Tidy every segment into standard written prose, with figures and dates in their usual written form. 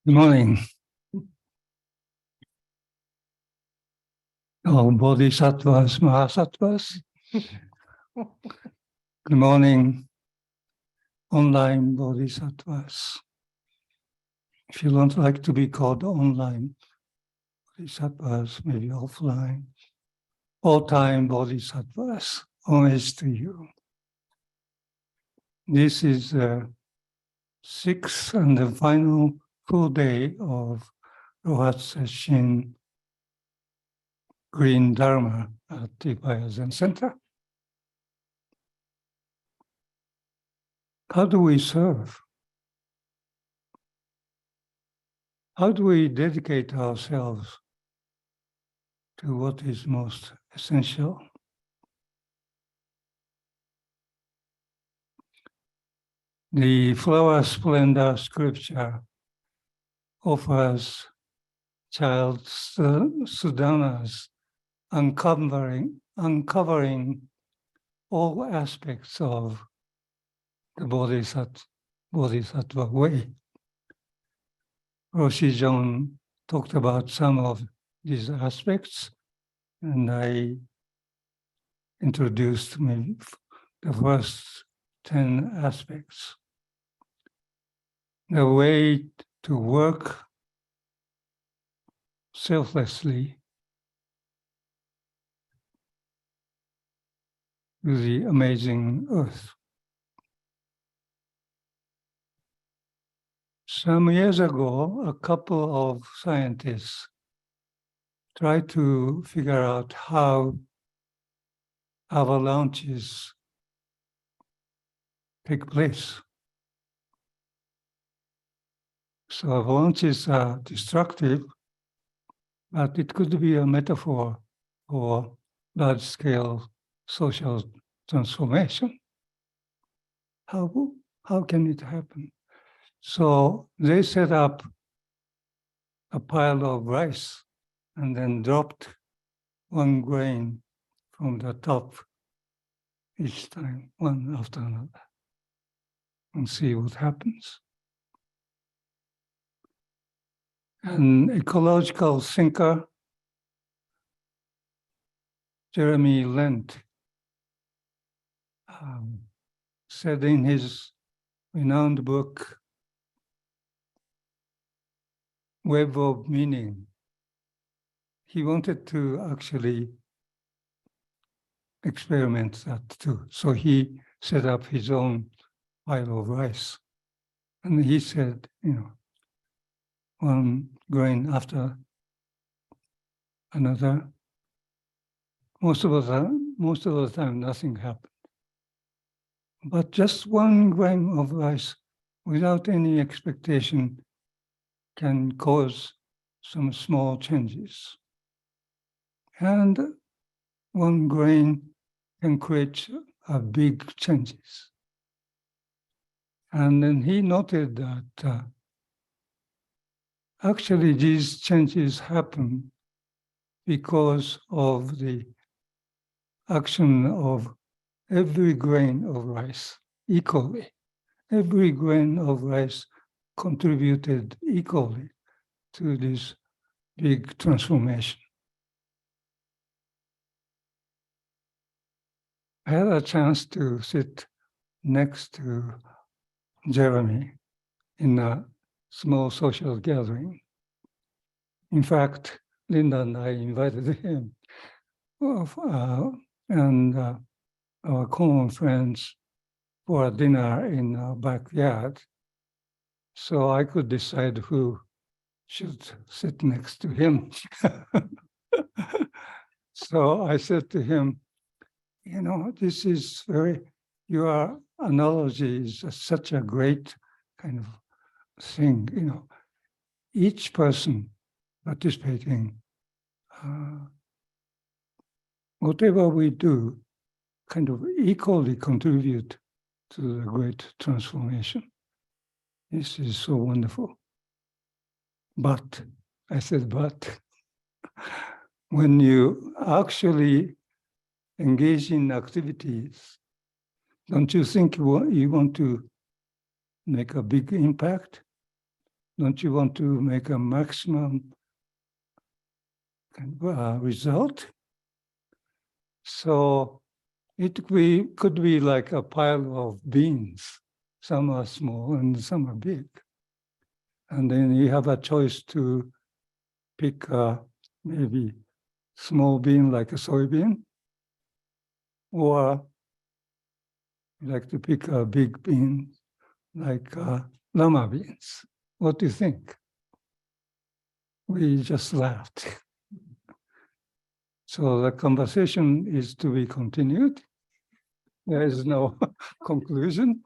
Good morning. Oh, Bodhisattvas, Mahasattvas. Good morning, online Bodhisattvas. If you don't like to be called online Bodhisattvas, maybe offline. All-time Bodhisattvas, homage to you. This is the sixth and the final full day of Rohatsu Sesshin Green Dharma at the Zen Center. How do we serve? How do we dedicate ourselves to what is most essential? The Flower Splendor scripture offers child Sudhanas uncovering all aspects of the Bodhisattva way. Roshi John talked about some of these aspects, and I introduced maybe the first 10 aspects. The way to work selflessly with the amazing earth. Some years ago, a couple of scientists tried to figure out how avalanches take place. So avalanches are destructive, but it could be a metaphor for large-scale social transformation. How can it happen? So they set up a pile of rice and then dropped one grain from the top each time, one after another, and see what happens. An ecological thinker, Jeremy Lent, said in his renowned book, Web of Meaning, he wanted to actually experiment that too. So he set up his own pile of rice. And he said, one grain after another. Most of the time, nothing happened. But just one grain of rice without any expectation can cause some small changes. And one grain can create big changes. And then he noted that actually these changes happen because of the action of every grain of rice equally. Every grain of rice contributed equally to this big transformation. I had a chance to sit next to Jeremy in a small social gathering. In fact, Linda and I invited him and our common friends for a dinner in our backyard. So I could decide who should sit next to him. So I said to him, this is your analogy is such a great kind of thing, each person participating, whatever we do, kind of equally contribute to the great transformation. This is so wonderful. But, I said, when you actually engage in activities, don't you think you want to make a big impact? don't you want to make a maximum result? So it could be like a pile of beans. Some are small and some are big. And then you have a choice to pick maybe small bean like a soybean, or you like to pick a big bean like lama beans. What do you think? We just laughed. So the conversation is to be continued. There is no conclusion.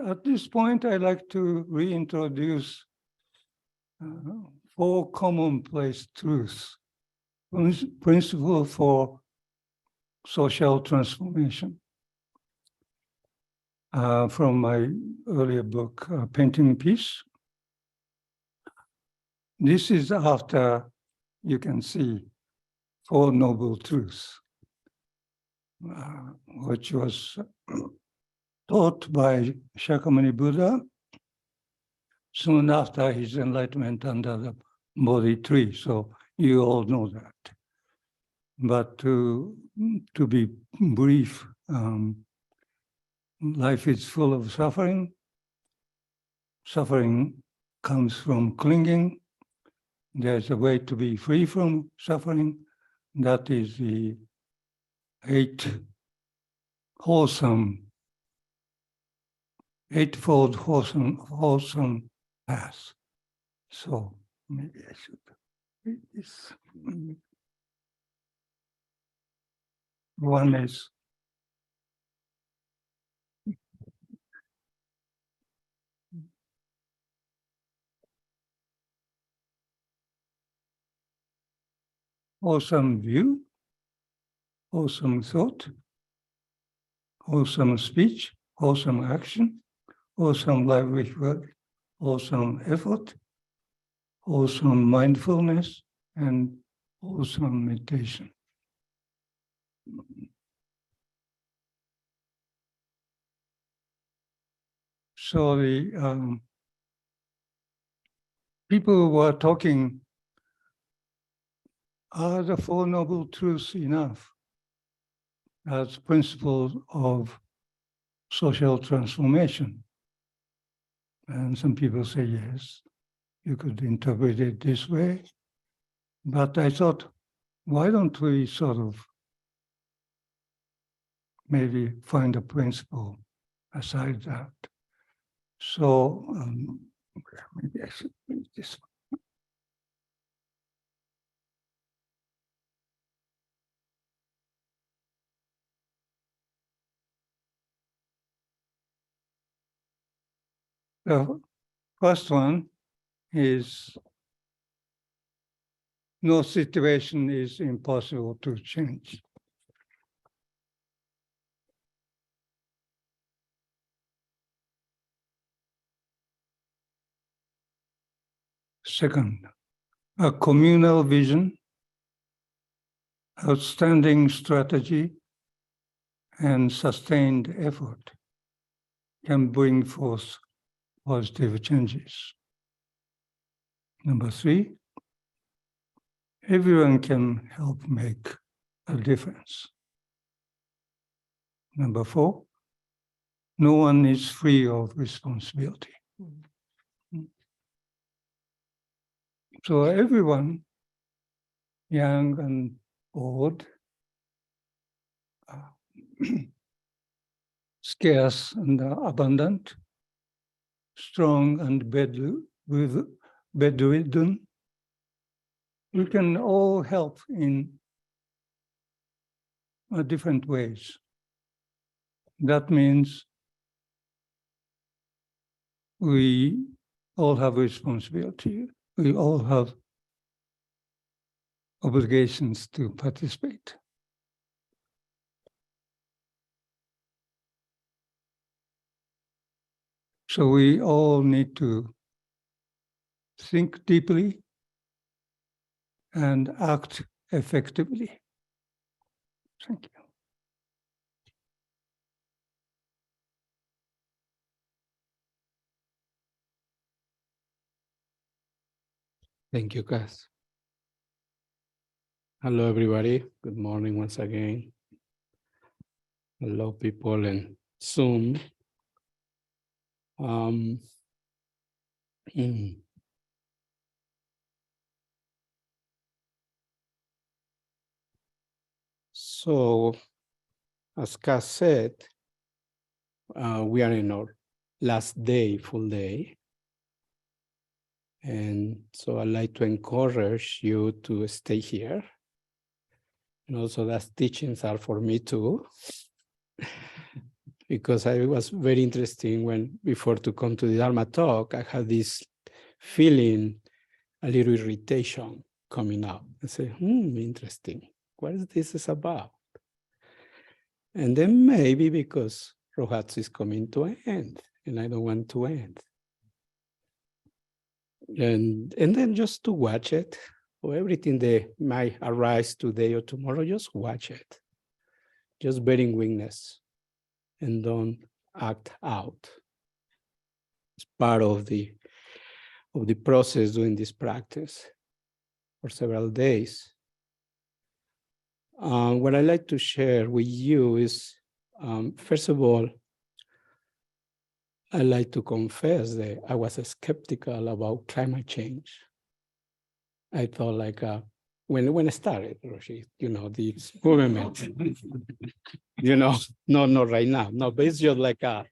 At this point, I'd like to reintroduce 4 commonplace truths, principle for social transformation. From my earlier book, Painting Peace. This is after, you can see, 4 Noble Truths, which was taught by Shakyamuni Buddha soon after his enlightenment under the Bodhi tree. So you all know that. But to be brief, life is full of suffering. Suffering comes from clinging. There's a way to be free from suffering. That is the eightfold wholesome path. So maybe I should read this. One is wholesome view, wholesome thought, wholesome speech, wholesome action, wholesome livelihood, wholesome effort, wholesome mindfulness, and wholesome meditation. So the people who were talking, are the 4 Noble Truths enough as principles of social transformation? And some people say yes, you could interpret it this way. But I thought, why don't we sort of maybe find a principle aside that? So maybe I should read this one. The first one is, no situation is impossible to change. Second, a communal vision, outstanding strategy, and sustained effort can bring forth positive changes. Number 3, everyone can help make a difference. Number 4, no one is free of responsibility. So everyone, young and old, scarce and abundant, strong and bedridden, we can all help in different ways. That means we all have responsibility. We all have obligations to participate. So we all need to think deeply and act effectively. Thank you. Thank you, Cass. Hello, everybody. Good morning once again. Hello, people in Zoom. Um, so, as Cass said, we are in our last day, full day. And so I'd like to encourage you to stay here. And also that teachings are for me too. Because I was very interesting when, before to come to the Dharma talk, I had this feeling, a little irritation coming up. I say, interesting. What is this about? And then maybe because Rohatsu is coming to an end, and I don't want to end. And then just to watch it, or everything that might arise today or tomorrow, just watch it. Just bearing witness and don't act out. It's part of the process doing this practice for several days. What I like to share with you is, first of all, I like to confess that I was skeptical about climate change. I thought like, when I started, this movement, no, not right now. No, but it's just like no,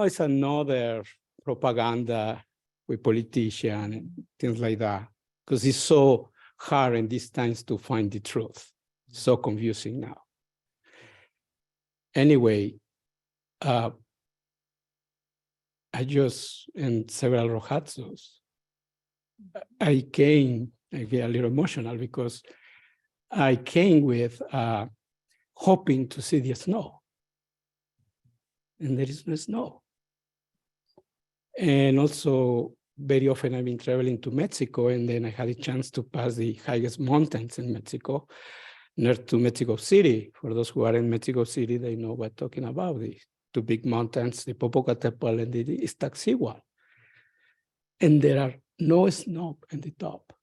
it's another propaganda with politicians and things like that. Because it's so hard in these times to find the truth. So confusing now. Anyway, I just, in several Rohatsus, I get a little emotional because I came with hoping to see the snow. And there is no snow. And also, very often I've been traveling to Mexico, and then I had a chance to pass the highest mountains in Mexico, near to Mexico City. For those who are in Mexico City, they know what I'm talking about, the two big mountains, the Popocatépetl and the Iztaccíhuatl. And there are no snow in the top,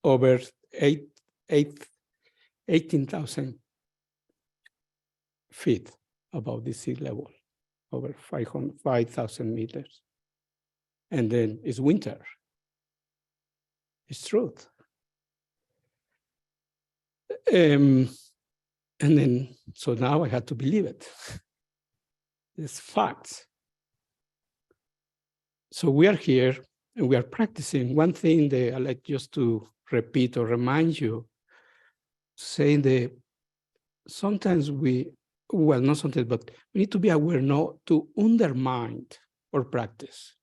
over 18,000 feet above the sea level, over 5,000 meters. And then it's winter. It's truth. And then, so now I had to believe it. It's facts. So we are here and we are practicing. One thing that I like just to repeat or remind you, saying that sometimes not sometimes, but we need to be aware not to undermine our practice.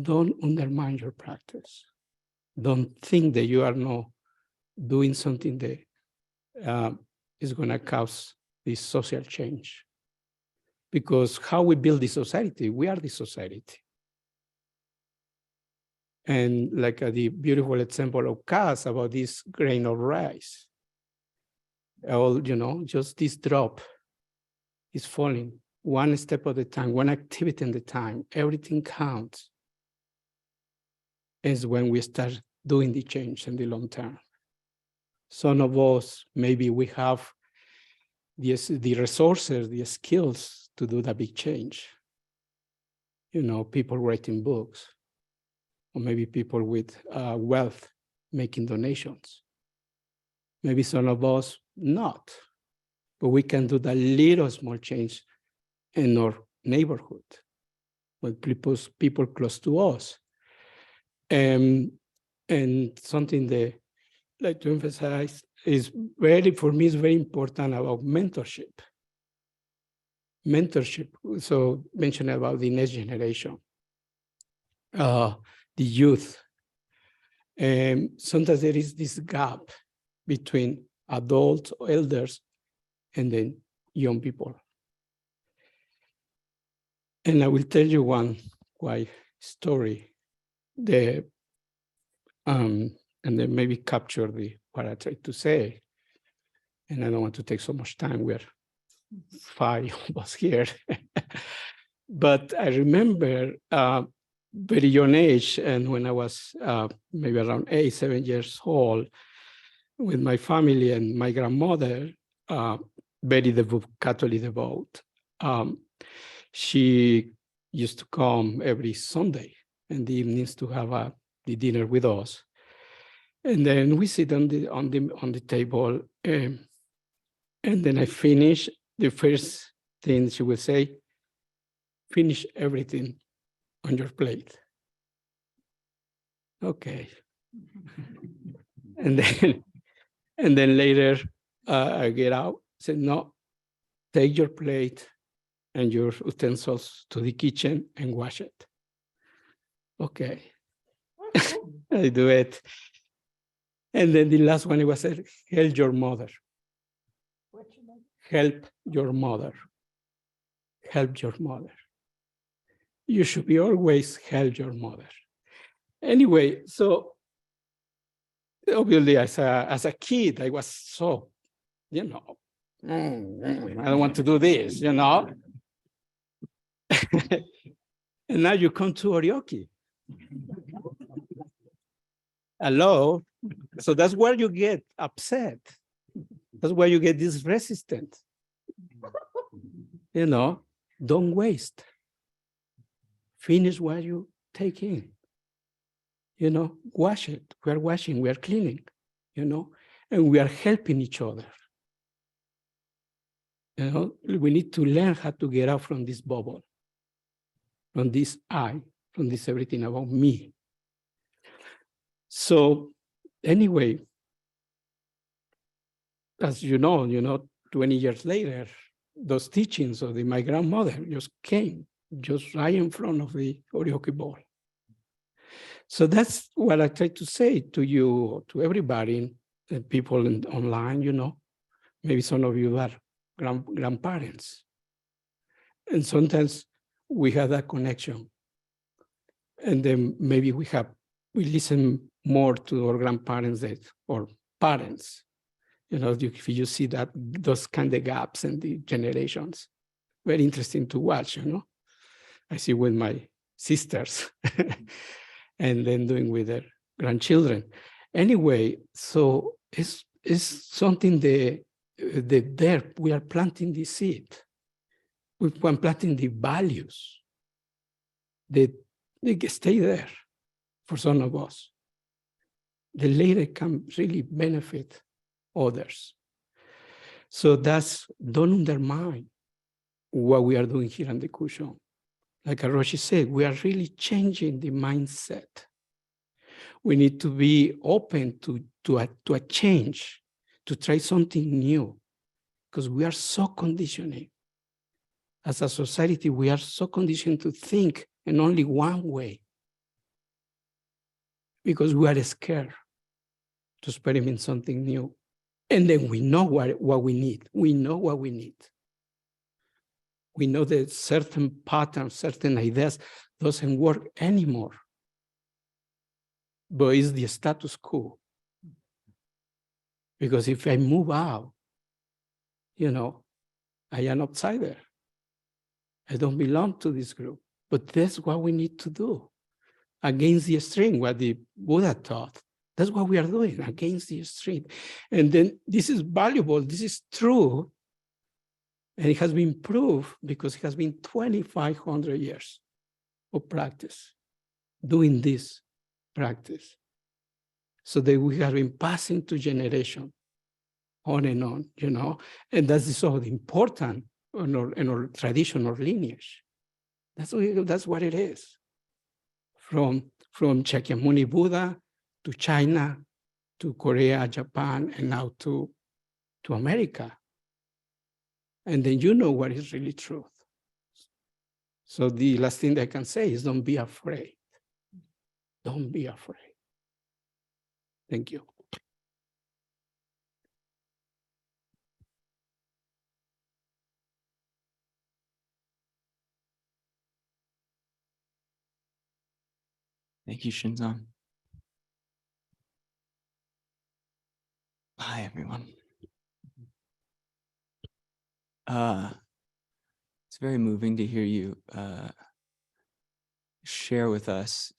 Don't undermine your practice. Don't think that you are not doing something that is going to cause this social change. Because how we build the society, we are the society. And like the beautiful example of Cass about this grain of rice, just this drop is falling one step at a time, one activity at a time, everything counts. Is when we start doing the change in the long term. Some of us, maybe we have the resources, the skills to do that big change. People writing books, or maybe people with wealth making donations. Maybe some of us not, but we can do that little small change in our neighborhood with people close to us. And something that I like to emphasize is for me, is very important about mentorship. Mentorship, so mentioned about the next generation, the youth. Sometimes there is this gap between adults, elders, and then young people. And I will tell you one quick story that, and then maybe capture what I tried to say. And I don't want to take so much time. We're 5 of us here. But I remember very young age, and when I was maybe around 7 years old, with my family and my grandmother, very Catholic devout. She used to come every Sunday in the evenings to have the dinner with us, and then we sit on the table, and then I finish. The first thing she will say, "Finish everything on your plate." Okay, and then later I get out, say, "No, take your plate and your utensils to the kitchen and wash it." Okay, I do it. And then the last one, it was help your mother. Help your mother. Help your mother. You should be always help your mother. Anyway, so obviously as a kid, I was so, I don't want to do this, And now you come to Oryoki. Hello. So that's where you get upset. That's where you get this resistance. Don't waste. Finish what you take in. Wash it. We are washing, we are cleaning, and we are helping each other. We need to learn how to get out from this bubble, from this I, from this everything about me. So anyway, as you know, 20 years later, those teachings of my grandmother just came, just right in front of the Oryoki bowl. So that's what I try to say to you, to everybody, people online, maybe some of you are grandparents. And sometimes we have that connection. And then maybe we listen more to our grandparents or parents. If you see those kind of gaps in the generations, very interesting to watch, I see with my sisters and then doing with their grandchildren. Anyway, so it's something that there we are planting the seed. We're planting the values that they stay there for some of us. The later can really benefit others. So don't undermine what we are doing here on the cushion. Like Aroshi said, we are really changing the mindset. We need to be open to a change, to try something new, because we are so conditioning. As a society, we are so conditioned to think in only one way, because we are scared to experiment something new. And then we know what we need. We know what we need. We know that certain patterns, certain ideas doesn't work anymore. But it's the status quo. Because if I move out, I am outsider. I don't belong to this group. But that's what we need to do. Against the stream, what the Buddha taught. That's what we are doing, against the stream. And then this is valuable, this is true. And it has been proved because it has been 2,500 years of practice, doing this practice. So that we have been passing to generation, on and on, and that's so important in our tradition or lineage. That's what it is. From Shakyamuni Buddha to China, to Korea, Japan, and now to America. And then you know what is really truth. So the last thing that I can say is don't be afraid. Don't be afraid. Thank you. Thank you, Shinzan. Hi, everyone. It's very moving to hear you share with us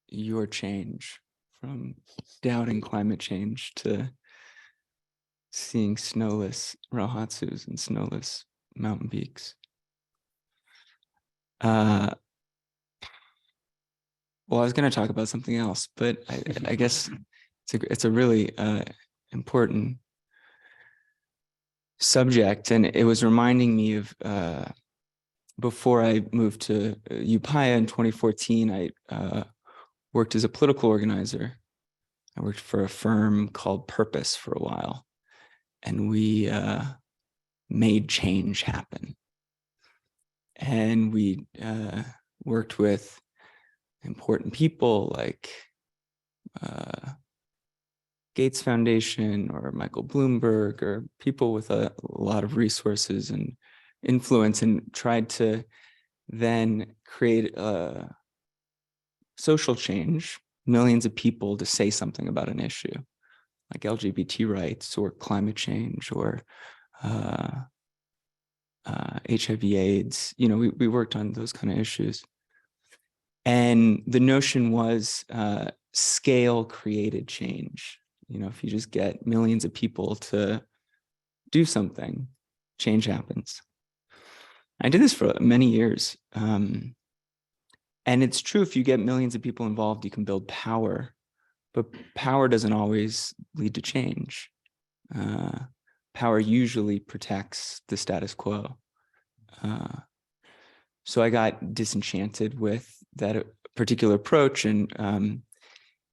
your change from doubting climate change to seeing snowless Rohatsus and snowless mountain peaks. Well, I was going to talk about something else, but I guess it's a really important subject, and it was reminding me of before I moved to Upaya in 2014. I worked as a political organizer. I worked for a firm called Purpose for a while, and we made change happen. And we worked with important people like Gates Foundation or Michael Bloomberg, or people with a lot of resources and influence, and tried to then create a social change, millions of people to say something about an issue like LGBT rights or climate change or HIV/AIDS. You know, we worked on those kind of issues. And the notion was scale created change. You know, if you just get millions of people to do something, change happens. I did this for many years. And it's true, if you get millions of people involved, you can build power, but power doesn't always lead to change. Power usually protects the status quo. So I got disenchanted with that particular approach, and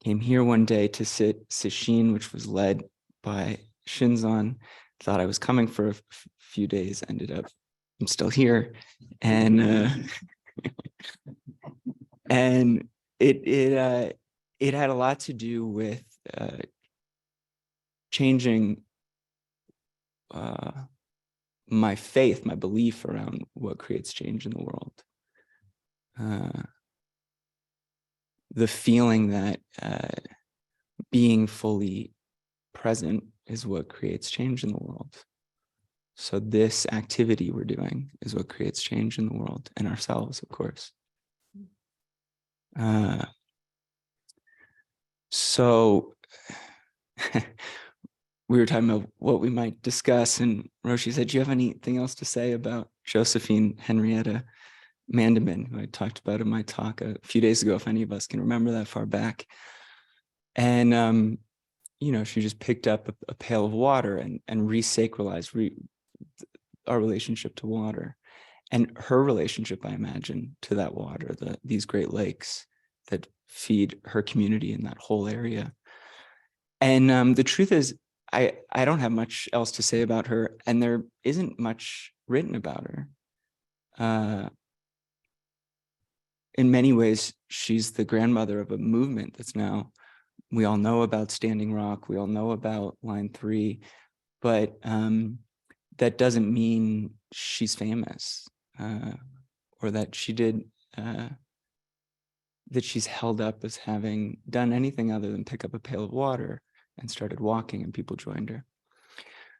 came here one day to sit Sesshin, which was led by Shinzan. Thought I was coming for a few days, ended up, I'm still here. And and it had a lot to do with changing my faith, my belief around what creates change in the world. The feeling that being fully present is what creates change in the world. So this activity we're doing is what creates change in the world, and ourselves, of course. So we were talking about what we might discuss, and Roshi said, do you have anything else to say about Josephine Henrietta Mandelman, who I talked about in my talk a few days ago, if any of us can remember that far back? And, you know, she just picked up a pail of water and re-sacralized our relationship to water, and her relationship, I imagine, to that water, these Great Lakes that feed her community in that whole area. And the truth is, I don't have much else to say about her, and there isn't much written about her. In many ways, she's the grandmother of a movement that's now, we all know about Standing Rock, we all know about Line 3, but that doesn't mean she's famous, or that she did, that she's held up as having done anything other than pick up a pail of water and started walking, and people joined her.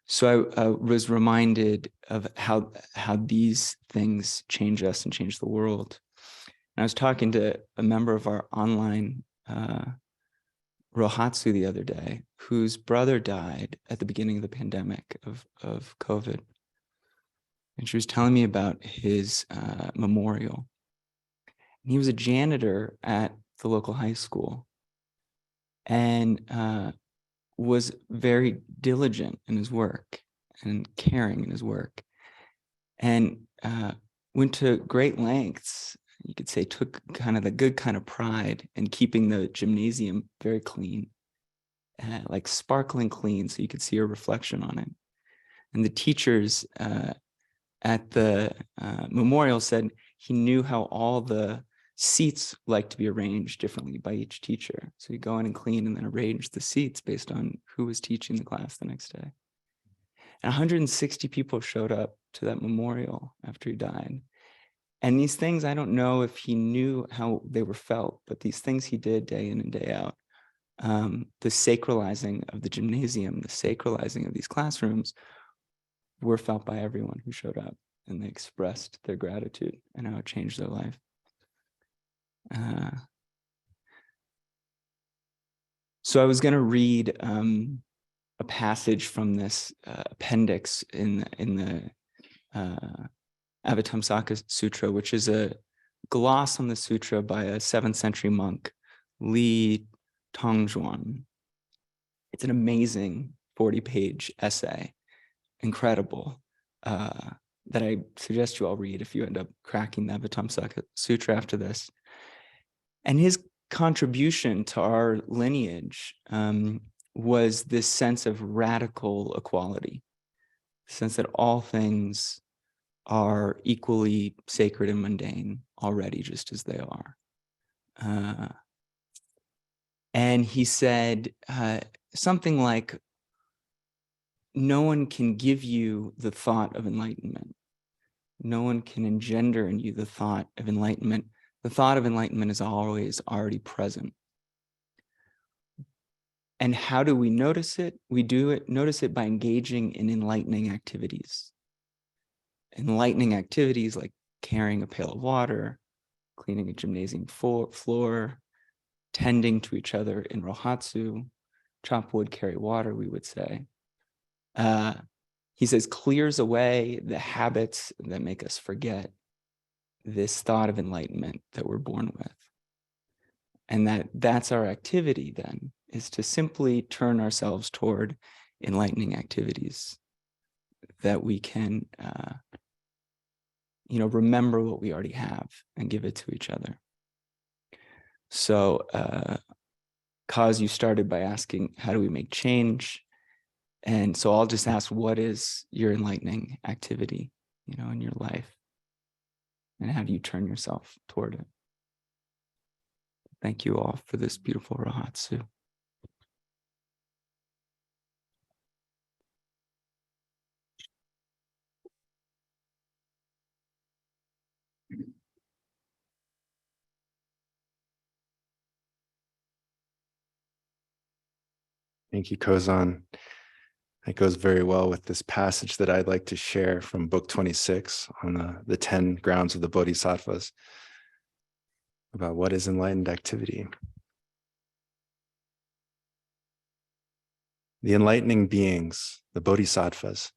So I was reminded of how these things change us and change the world. And I was talking to a member of our online Rohatsu the other day, whose brother died at the beginning of the pandemic of COVID. And she was telling me about his memorial. And he was a janitor at the local high school, and was very diligent in his work and caring in his work, and went to great lengths, you could say, took kind of the good kind of pride in keeping the gymnasium very clean, like sparkling clean, so you could see a reflection on it. And the teachers at the memorial said he knew how all the seats like to be arranged differently by each teacher. So you go in and clean and then arrange the seats based on who was teaching the class the next day. And 160 people showed up to that memorial after he died. And these things, I don't know if he knew how they were felt, but these things he did day in and day out, the sacralizing of the gymnasium, the sacralizing of these classrooms, were felt by everyone who showed up, and they expressed their gratitude and how it changed their life. So I was going to read a passage from this appendix in the Avatamsaka Sutra, which is a gloss on the sutra by a 7th century monk, Li Tongzhuan. It's an amazing 40-page essay, incredible, that I suggest you all read if you end up cracking the Avatamsaka Sutra after this. And his contribution to our lineage was this sense of radical equality, the sense that all things are equally sacred and mundane already, just as they are. And he said something like, no one can give you the thought of enlightenment. No one can engender in you the thought of enlightenment. The thought of enlightenment is always already present. And how do we notice it? We notice it by engaging in enlightening activities. Enlightening activities like carrying a pail of water, cleaning a gymnasium floor, tending to each other in Rohatsu, chop wood, carry water, we would say. He says, clears away the habits that make us forget this thought of enlightenment that we're born with. And that's our activity then, is to simply turn ourselves toward enlightening activities that we can, remember what we already have and give it to each other. So, Kaz, you started by asking, how do we make change? And so I'll just ask, what is your enlightening activity, in your life? And how do you turn yourself toward it? Thank you all for this beautiful Rohatsu. Thank you, Kozan. That goes very well with this passage that I'd like to share from book 26 on the 10 grounds of the Bodhisattvas about what is enlightened activity. The enlightening beings, the Bodhisattvas,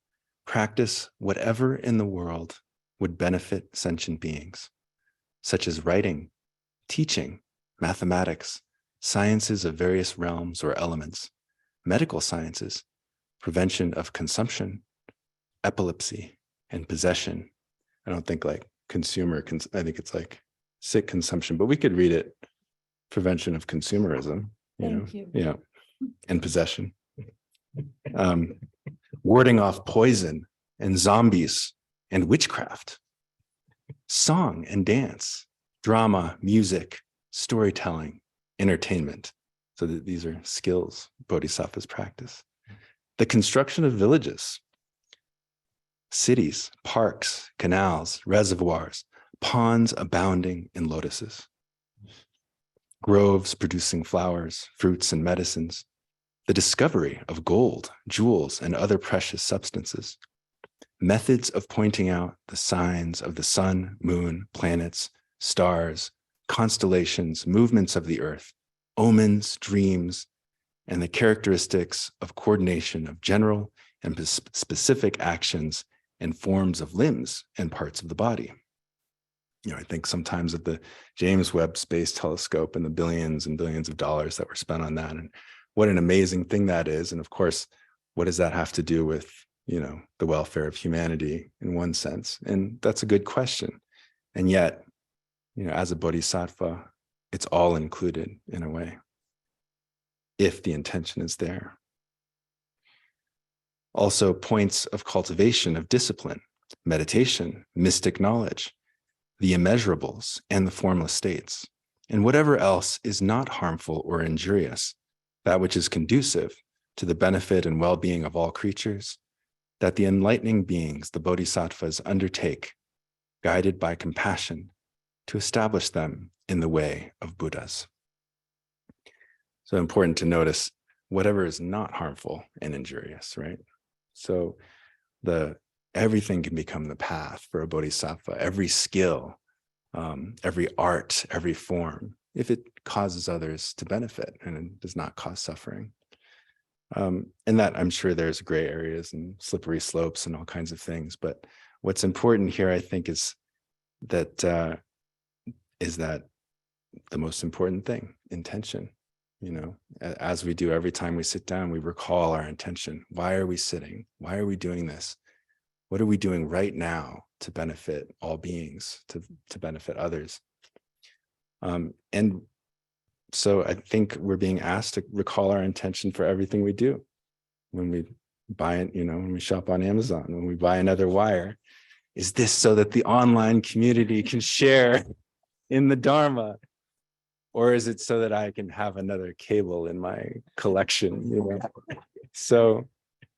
practice whatever in the world would benefit sentient beings, such as writing, teaching, mathematics, sciences of various realms or elements, medical sciences, prevention of consumption, epilepsy, and possession. I don't think like consumer, I think it's like sick consumption, but we could read it, prevention of consumerism, Thank you. Yeah, and possession. Warding off poison and zombies and witchcraft, song and dance, drama, music, storytelling, entertainment. So that these are skills bodhisattvas practice. The construction of villages, cities, parks, canals, reservoirs, ponds abounding in lotuses, groves producing flowers, fruits, and medicines, the discovery of gold, jewels, and other precious substances, methods of pointing out the signs of the sun, moon, planets, stars, constellations, movements of the earth, omens, dreams, and the characteristics of coordination of general and specific actions and forms of limbs and parts of the body. I think sometimes of the James Webb Space Telescope and the billions and billions of dollars that were spent on that, and what an amazing thing that is. And of course, what does that have to do with, the welfare of humanity in one sense? And that's a good question. And yet, as a bodhisattva, it's all included in a way, if the intention is there. Also, points of cultivation of discipline, meditation, mystic knowledge, the immeasurables and the formless states, and whatever else is not harmful or injurious, that which is conducive to the benefit and well-being of all creatures, that the enlightening beings, the bodhisattvas, undertake, guided by compassion, to establish them in the way of Buddhas. So important to notice whatever is not harmful and injurious, right? So everything can become the path for a bodhisattva. Every skill every art, every form, if it causes others to benefit and it does not cause suffering. And that, I'm sure there's gray areas and slippery slopes and all kinds of things. But what's important here, I think, is that the most important thing, intention. As we do every time we sit down, we recall our intention. Why are we sitting? Why are we doing this? What are we doing right now to benefit all beings, to benefit others? And so I think we're being asked to recall our intention for everything we do. When we buy it, when we shop on Amazon, when we buy another wire, is this so that the online community can share in the Dharma? Or is it so that I can have another cable in my collection? So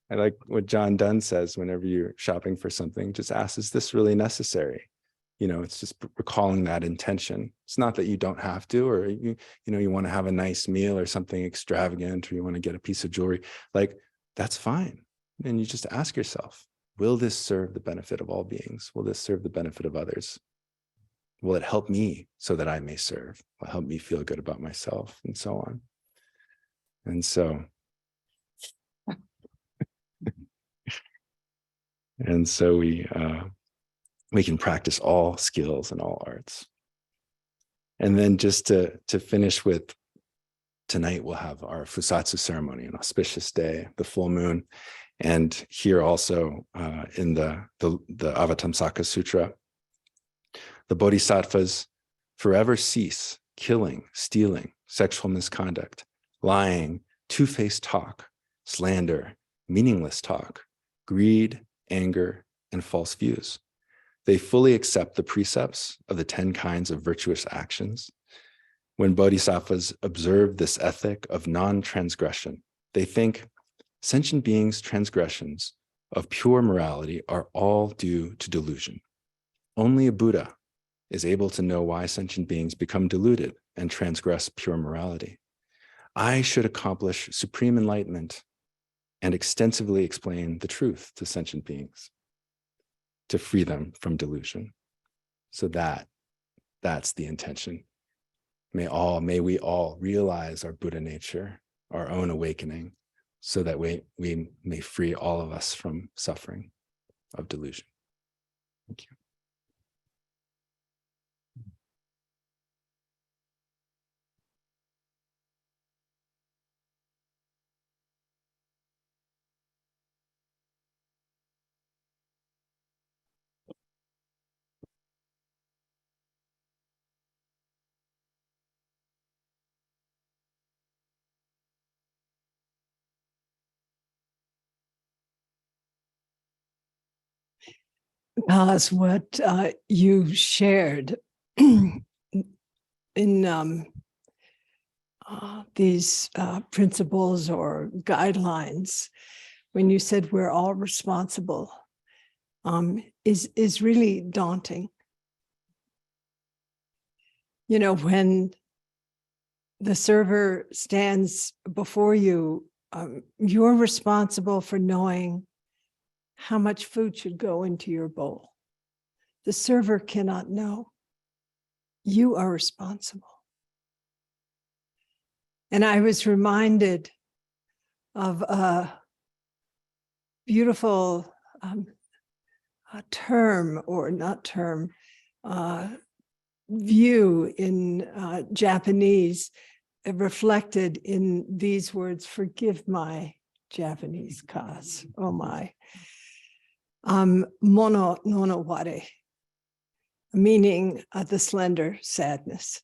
I like what John Donne says, whenever you're shopping for something, just ask, is this really necessary? It's just recalling that intention. It's not that you don't have to, or you want to have a nice meal or something extravagant, or you want to get a piece of jewelry, like that's fine. And you just ask yourself, will this serve the benefit of all beings? Will this serve the benefit of others? Will it help me so that I may serve? Will it help me feel good about myself, and so on? And so, we can practice all skills and all arts. And then just to finish with, tonight we'll have our Fusatsu ceremony, an auspicious day, the full moon. And here also in the Avatamsaka Sutra, the bodhisattvas forever cease killing, stealing, sexual misconduct, lying, two-faced talk, slander, meaningless talk, greed, anger, and false views. They fully accept the precepts of the 10 kinds of virtuous actions. When bodhisattvas observe this ethic of non-transgression, they think sentient beings' transgressions of pure morality are all due to delusion. Only a Buddha is able to know why sentient beings become deluded and transgress pure morality. I should accomplish supreme enlightenment and extensively explain the truth to sentient beings to free them from delusion. So that's the intention. May we all realize our Buddha nature, our own awakening, so that we may free all of us from suffering of delusion. Thank you. As what you shared in these principles or guidelines, when you said we're all responsible, is really daunting. When the server stands before you, you're responsible for knowing how much food should go into your bowl. The server cannot know. You are responsible. And I was reminded of a beautiful view in Japanese, reflected in these words, forgive my Japanese cause, oh my. Mono nono ware, meaning the slender sadness,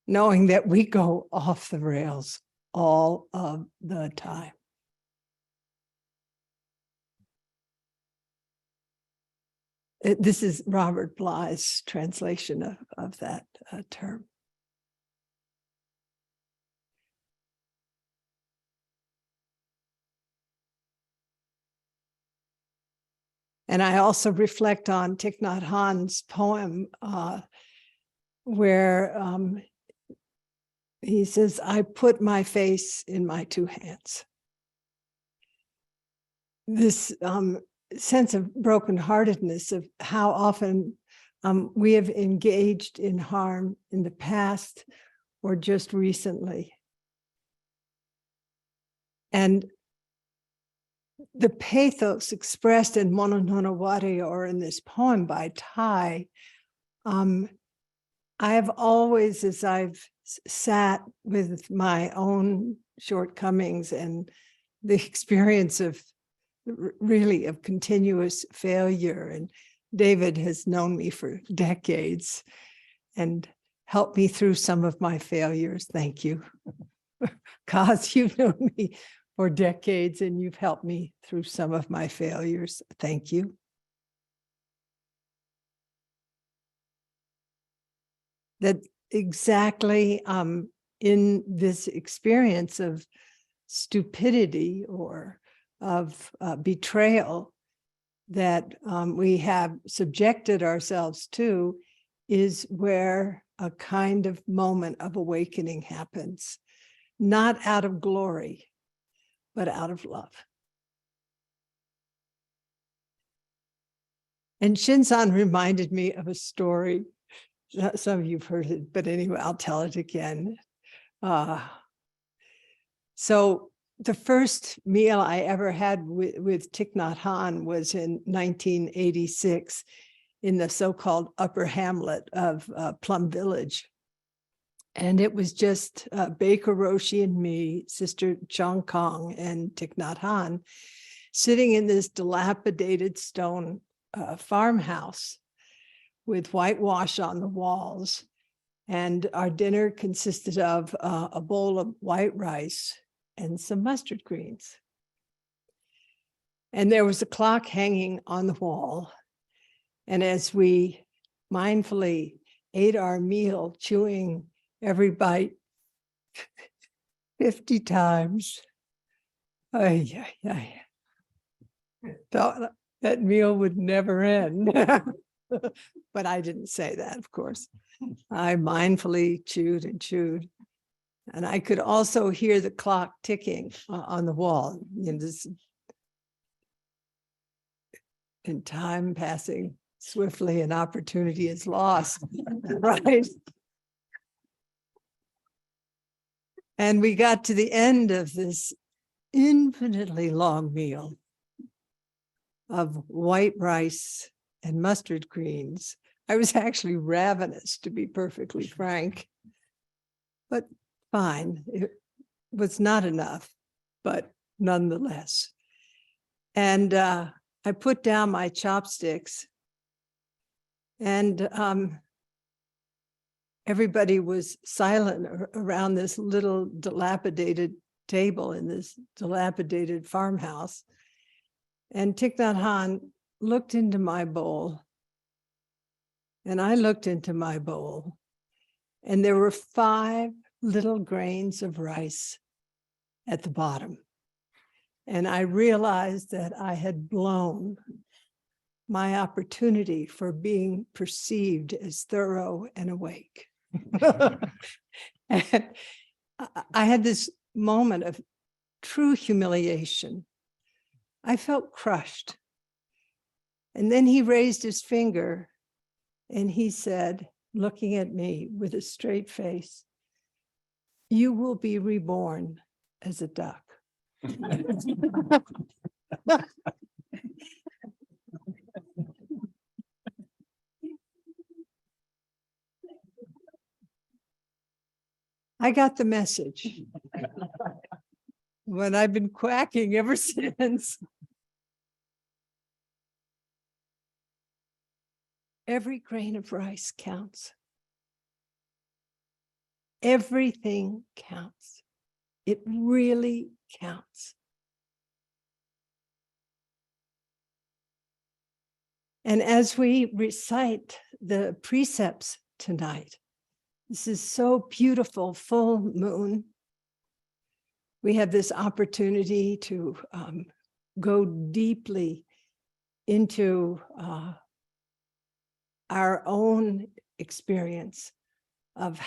knowing that we go off the rails all of the time. This is Robert Bly's translation of that term. And I also reflect on Thich Nhat Hanh's poem where he says, I put my face in my two hands. This sense of brokenheartedness, of how often we have engaged in harm in the past or just recently. And the pathos expressed in Mono Nonowari or in this poem by Tai, I have always, as I've sat with my own shortcomings and the experience of really of continuous failure, and David has known me for decades and helped me through some of my failures. Thank you. Kaz, you've known me for decades and you've helped me through some of my failures. Thank you. That exactly in this experience of stupidity or of betrayal that we have subjected ourselves to is where a kind of moment of awakening happens, not out of glory, but out of love. And Shinzan reminded me of a story. Some of you've heard it, but anyway, I'll tell it again. So the first meal I ever had with Thich Nhat Hanh was in 1986 in the so-called upper hamlet of Plum Village. And it was just Baker Roshi and me, Sister Chong Kong and Thich Nhat Hanh, sitting in this dilapidated stone farmhouse with whitewash on the walls. And our dinner consisted of a bowl of white rice and some mustard greens. And there was a clock hanging on the wall. And as we mindfully ate our meal, chewing every bite 50 times, I thought that meal would never end. But I didn't say that, of course. I mindfully chewed and chewed. And I could also hear the clock ticking on the wall. And time passing swiftly and opportunity is lost, right? And we got to the end of this infinitely long meal of white rice and mustard greens. I was actually ravenous, to be perfectly frank, but fine. It was not enough, but nonetheless. And I put down my chopsticks, and everybody was silent around this little dilapidated table in this dilapidated farmhouse. And Thich Nhat Hanh looked into my bowl, and I looked into my bowl, and there were 5 little grains of rice at the bottom. And I realized that I had blown my opportunity for being perceived as thorough and awake. And I had this moment of true humiliation. I felt crushed. And then he raised his finger and he said, looking at me with a straight face, "You will be reborn as a duck." I got the message. But I've been quacking ever since. Every grain of rice counts. Everything counts. It really counts. And as we recite the precepts tonight, this is so beautiful, full moon. We have this opportunity to go deeply into our own experience of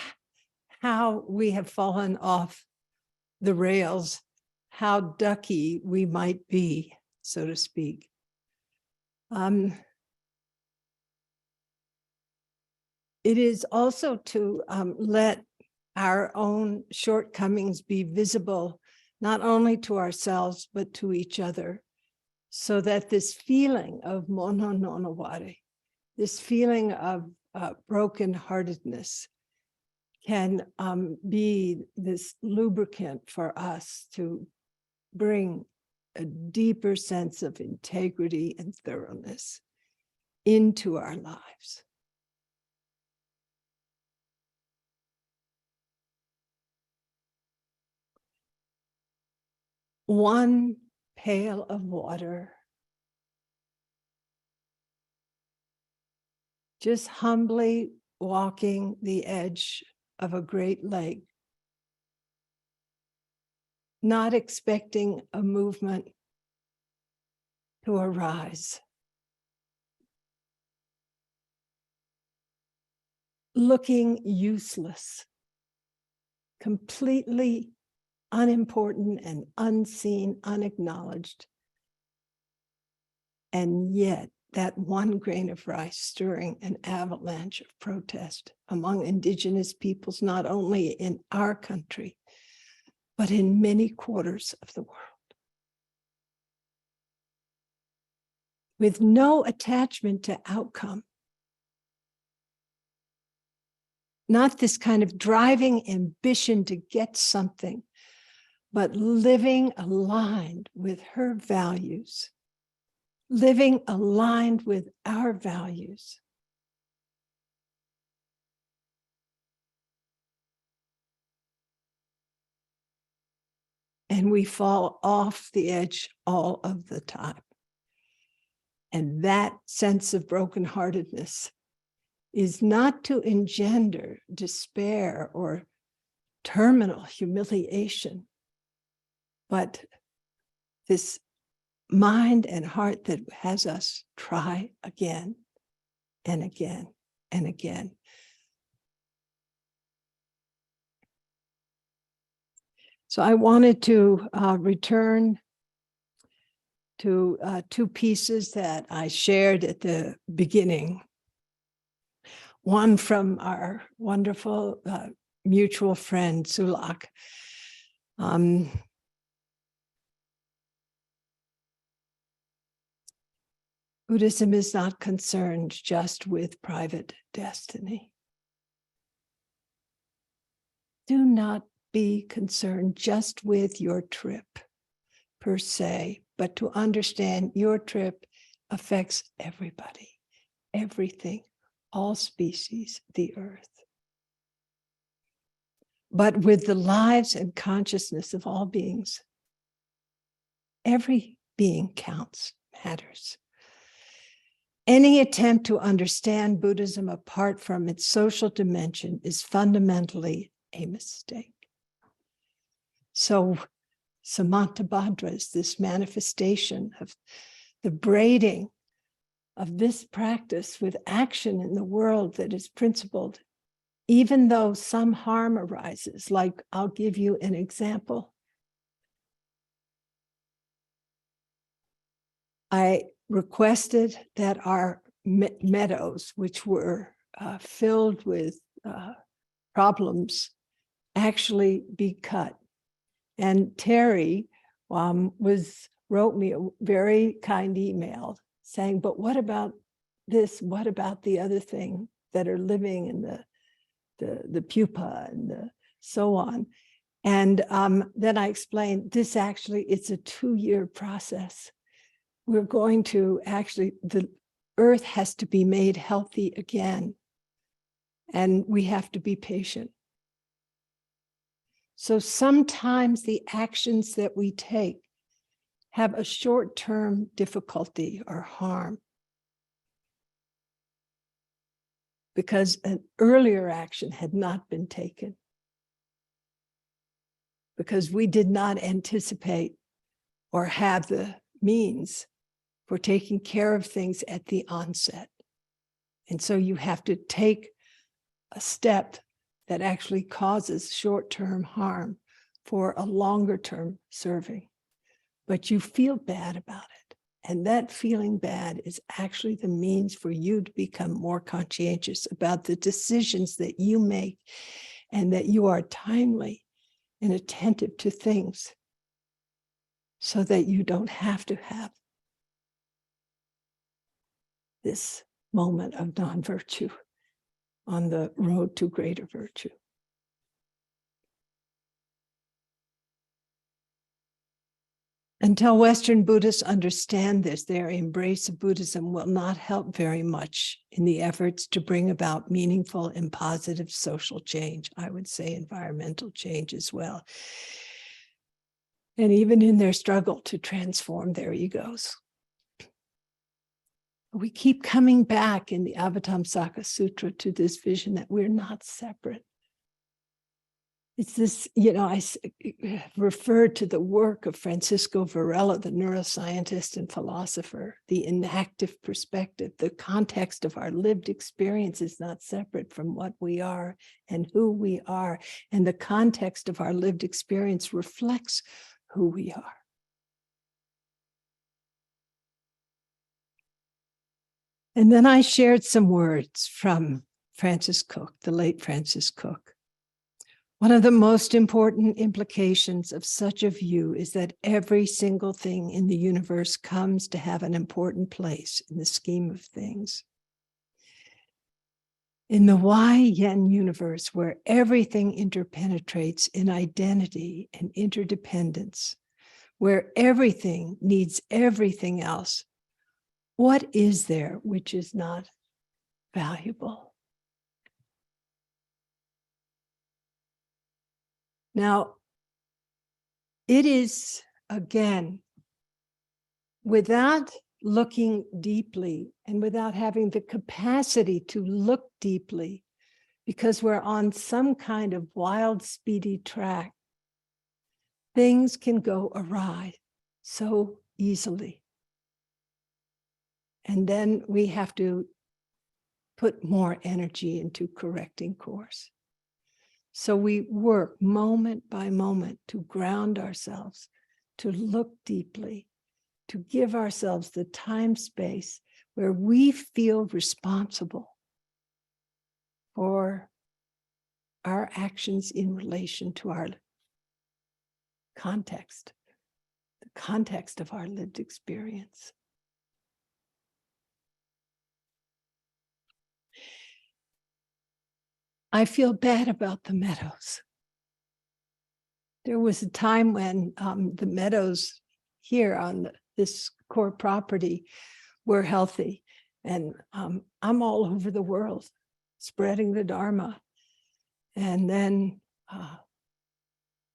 how we have fallen off the rails, how ducky we might be, so to speak. it is also to let our own shortcomings be visible, not only to ourselves, but to each other, so that this feeling of mono nonoware, this feeling of brokenheartedness, can be this lubricant for us to bring a deeper sense of integrity and thoroughness into our lives. One pail of water, just humbly walking the edge of a great lake, not expecting a movement to arise. Looking useless, completely unimportant and unseen, unacknowledged. And yet that one grain of rice stirring an avalanche of protest among indigenous peoples, not only in our country, but in many quarters of the world. With no attachment to outcome. Not this kind of driving ambition to get something, but living aligned with her values, living aligned with our values. And we fall off the edge all of the time. And that sense of brokenheartedness is not to engender despair or terminal humiliation, but this mind and heart that has us try again and again and again. So I wanted to return to two pieces that I shared at the beginning. One from our wonderful mutual friend, Sulak. Buddhism is not concerned just with private destiny. Do not be concerned just with your trip per se, but to understand your trip affects everybody, everything, all species, the earth. But with the lives and consciousness of all beings, every being counts, matters. Any attempt to understand Buddhism apart from its social dimension is fundamentally a mistake. So Samantabhadra is this manifestation of the braiding of this practice with action in the world that is principled, even though some harm arises. Like, I'll give you an example. I requested that our meadows, which were filled with problems, actually be cut. And Terry wrote me a very kind email saying, but what about this? What about the other thing that are living in the pupa and so on? And then I explained this actually, it's a 2-year process. We're going to actually, the earth has to be made healthy again. And we have to be patient. So sometimes the actions that we take have a short-term difficulty or harm because an earlier action had not been taken, because we did not anticipate or have the means for taking care of things at the onset. And so you have to take a step that actually causes short-term harm for a longer-term serving. But you feel bad about it. And that feeling bad is actually the means for you to become more conscientious about the decisions that you make, and that you are timely and attentive to things, so that you don't have to have this moment of non-virtue on the road to greater virtue. Until Western Buddhists understand this, their embrace of Buddhism will not help very much in the efforts to bring about meaningful and positive social change. I would say environmental change as well. And even in their struggle to transform their egos. We keep coming back in the Avatamsaka Sutra to this vision that we're not separate. It's this, I referred to the work of Francisco Varela, the neuroscientist and philosopher, the inactive perspective. The context of our lived experience is not separate from what we are and who we are. And the context of our lived experience reflects who we are. And then I shared some words from Francis Cook, the late Francis Cook. One of the most important implications of such a view is that every single thing in the universe comes to have an important place in the scheme of things. In the Wai-Yen universe, where everything interpenetrates in identity and interdependence, where everything needs everything else, what is there which is not valuable? Now, it is, again, without looking deeply and without having the capacity to look deeply, because we're on some kind of wild, speedy track, things can go awry so easily. And then we have to put more energy into correcting course. So we work moment by moment to ground ourselves, to look deeply, to give ourselves the time space where we feel responsible for our actions in relation to our context, the context of our lived experience. I feel bad about the meadows. There was a time when the meadows here on this core property were healthy. And I'm all over the world spreading the Dharma. And then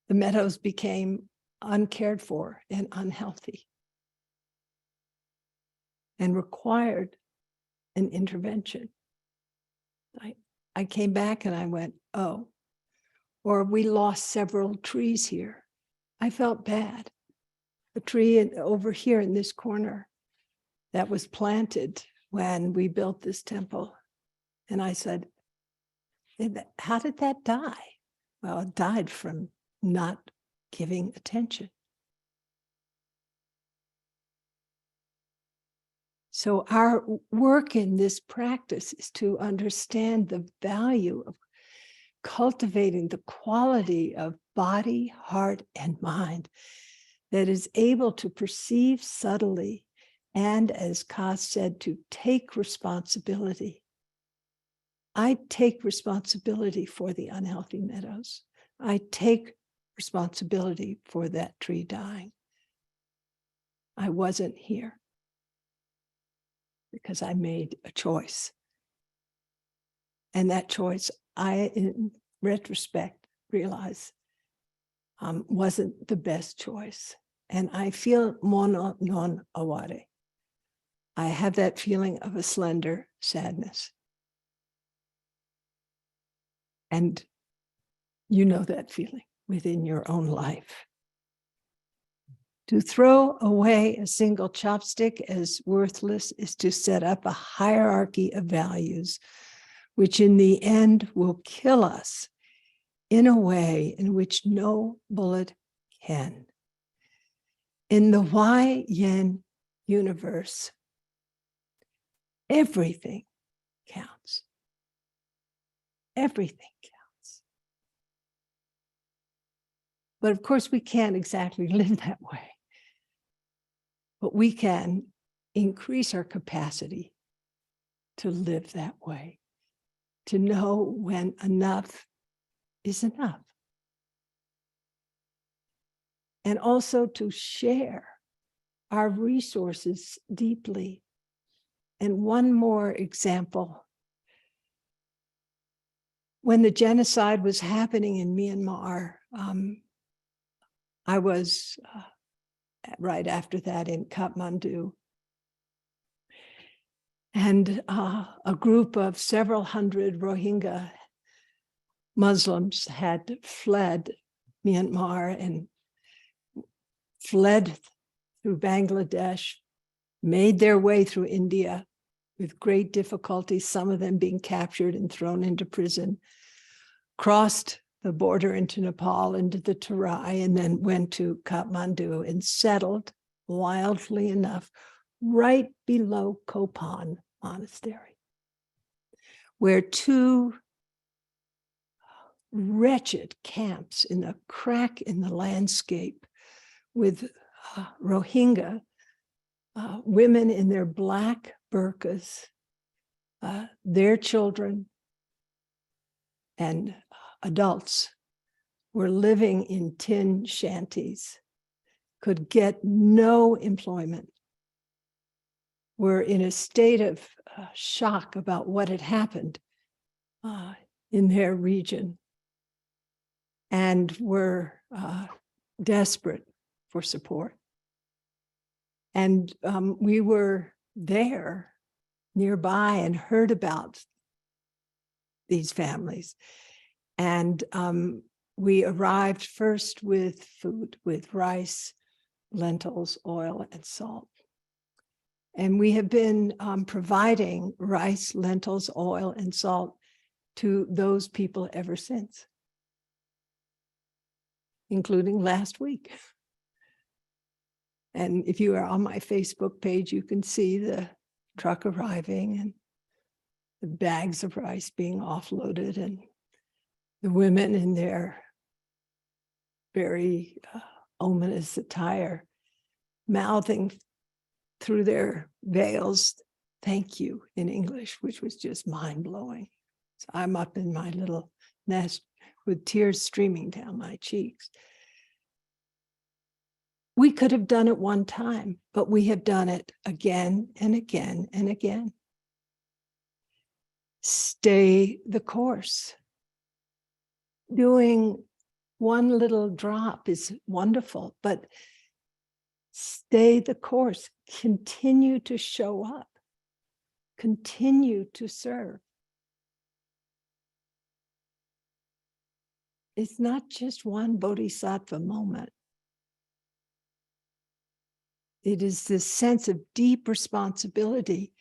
the meadows became uncared for and unhealthy and required an intervention. I came back and I went, oh, or we lost several trees here. I felt bad. A tree over here in this corner that was planted when we built this temple. And I said, how did that die? Well, it died from not giving attention. So our work in this practice is to understand the value of cultivating the quality of body, heart, and mind that is able to perceive subtly and, as Ka said, to take responsibility. I take responsibility for the unhealthy meadows. I take responsibility for that tree dying. I wasn't here because I made a choice. And that choice, I, in retrospect, realize wasn't the best choice. And I feel mono non aware. I have that feeling of a slender sadness. And you know that feeling within your own life. To throw away a single chopstick as worthless is to set up a hierarchy of values, which in the end will kill us in a way in which no bullet can. In the Wai-Yen universe, everything counts. Everything counts. But of course, we can't exactly live that way. But we can increase our capacity to live that way, to know when enough is enough. And also to share our resources deeply. And one more example. When the genocide was happening in Myanmar, I was right after that in Kathmandu. And a group of several hundred Rohingya Muslims had fled Myanmar and fled through Bangladesh, made their way through India with great difficulty, some of them being captured and thrown into prison, crossed the border into Nepal, into the Terai, and then went to Kathmandu and settled, wildly enough, right below Kopan Monastery, where two wretched camps in a crack in the landscape with Rohingya women in their black burqas, their children and adults were living in tin shanties, could get no employment, were in a state of shock about what had happened in their region, and were desperate for support. And we were there nearby and heard about these families. And we arrived first with food, with rice, lentils, oil, and salt. And we have been providing rice, lentils, oil, and salt to those people ever since, including last week. And if you are on my Facebook page, you can see the truck arriving and the bags of rice being offloaded and the women in their very ominous attire mouthing through their veils, "Thank you" in English, which was just mind-blowing. So I'm up in my little nest with tears streaming down my cheeks. We could have done it one time, but we have done it again and again and again. Stay the course. Doing one little drop is wonderful, but stay the course. Continue to show up. Continue to serve. It's not just one bodhisattva moment. It is this sense of deep responsibility.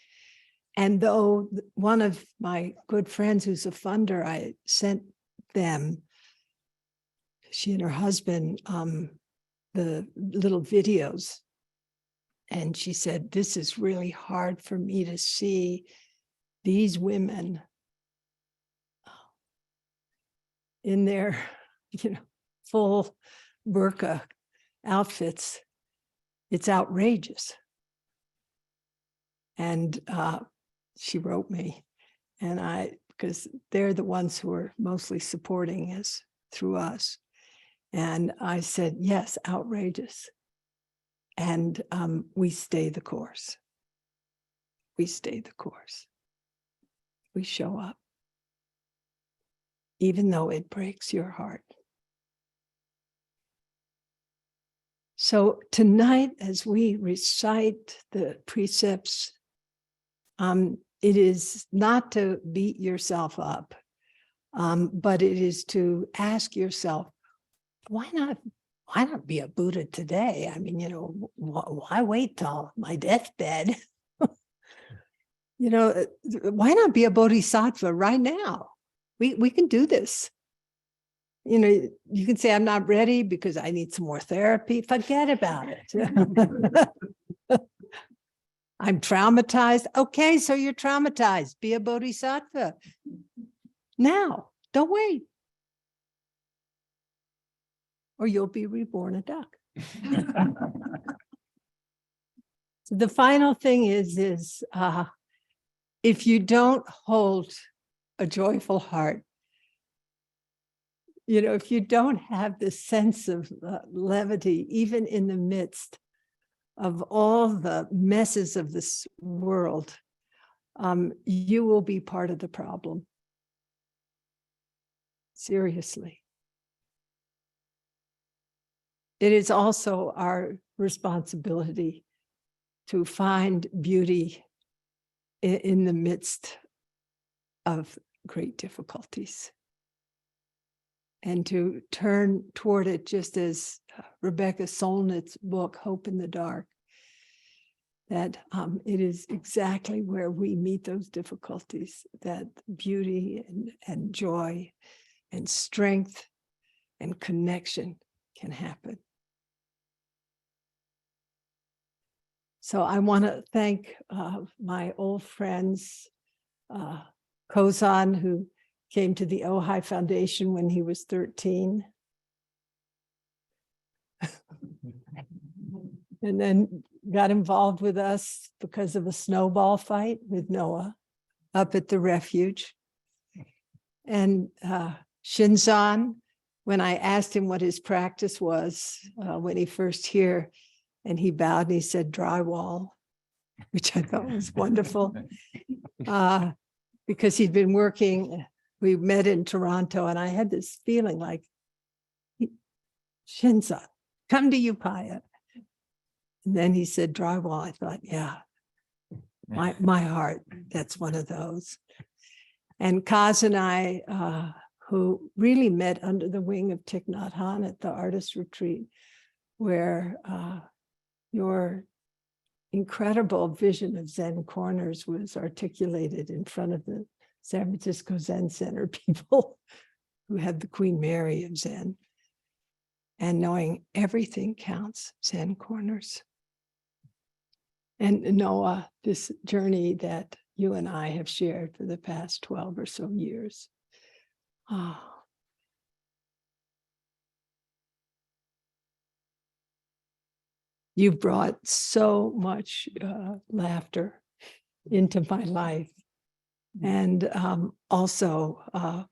And though one of my good friends who's a funder, I sent them, she and her husband, the little videos. And she said, "This is really hard for me to see these women in their, full burqa outfits. It's outrageous." And she wrote me, and because they're the ones who are mostly supporting us through us. And I said, yes, outrageous. And we stay the course. We stay the course. We show up, even though it breaks your heart. So tonight, as we recite the precepts, it is not to beat yourself up, but it is to ask yourself, why not be a Buddha today? I mean, why wait till my deathbed? Why not be a bodhisattva right now? We can do this. You can say, I'm not ready because I need some more therapy. Forget about it. I'm traumatized. Okay, so you're traumatized. Be a bodhisattva. Now, don't wait. Or you'll be reborn a duck. So the final thing is if you don't hold a joyful heart, if you don't have this sense of levity, even in the midst of all the messes of this world, you will be part of the problem. Seriously. It is also our responsibility to find beauty in the midst of great difficulties and to turn toward it, just as Rebecca Solnit's book, Hope in the Dark, that it is exactly where we meet those difficulties that beauty and joy and strength and connection can happen. So I want to thank my old friends, Kozan, who came to the Ojai Foundation when he was 13. And then got involved with us because of a snowball fight with Noah up at the refuge. And Shinzan, when I asked him what his practice was when he first here, and he bowed and he said drywall, which I thought was wonderful. Because he'd been working, we met in Toronto, and I had this feeling like, Shinzan, come to Upaya. And then he said drywall. I thought, yeah, my heart, that's one of those. And Kaz and I, who really met under the wing of Thich Nhat Hanh at the artist retreat, where your incredible vision of Zen corners was articulated in front of the San Francisco Zen Center people who had the Queen Mary of Zen, and knowing everything counts, Zen corners. And Noah, this journey that you and I have shared for the past 12 or so years. You brought so much laughter into my life. And also,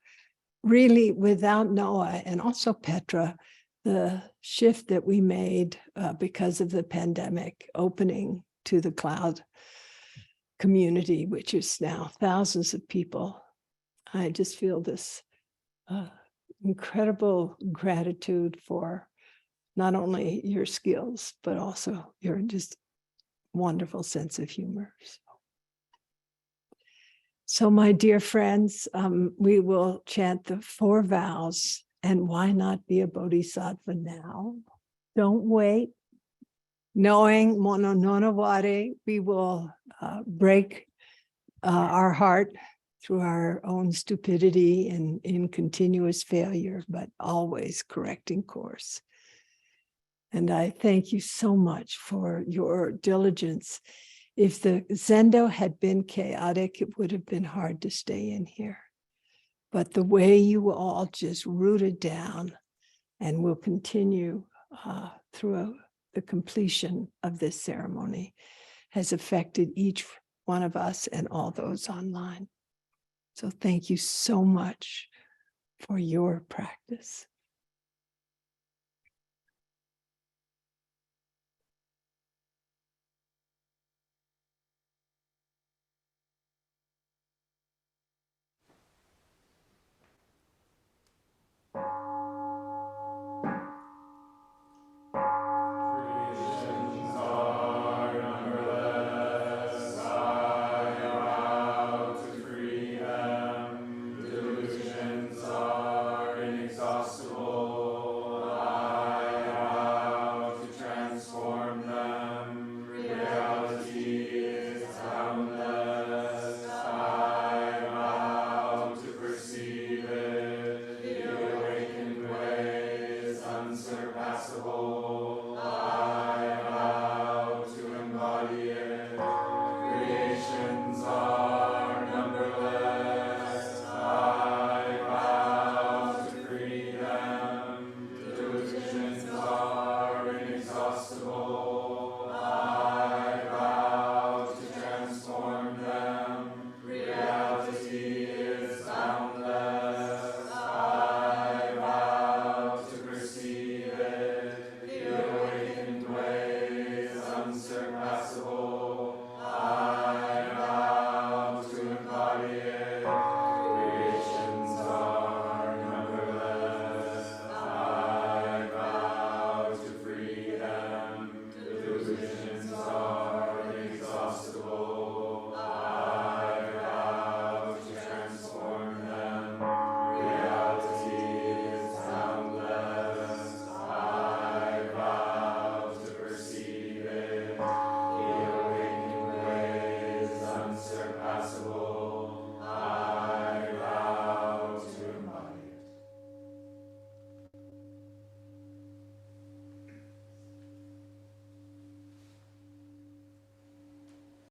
really without Noah and also Petra, the shift that we made because of the pandemic, opening to the cloud community, which is now thousands of people. I just feel this incredible gratitude for not only your skills, but also your just wonderful sense of humor. So my dear friends, we will chant the 4 vows, and why not be a bodhisattva now? Don't wait. Knowing mono nonaware, we will break our heart through our own stupidity and in continuous failure, but always correcting course. And I thank you so much for your diligence. If the Zendo had been chaotic, it would have been hard to stay in here. But the way you all just rooted down and will continue through the completion of this ceremony has affected each one of us and all those online. So thank you so much for your practice.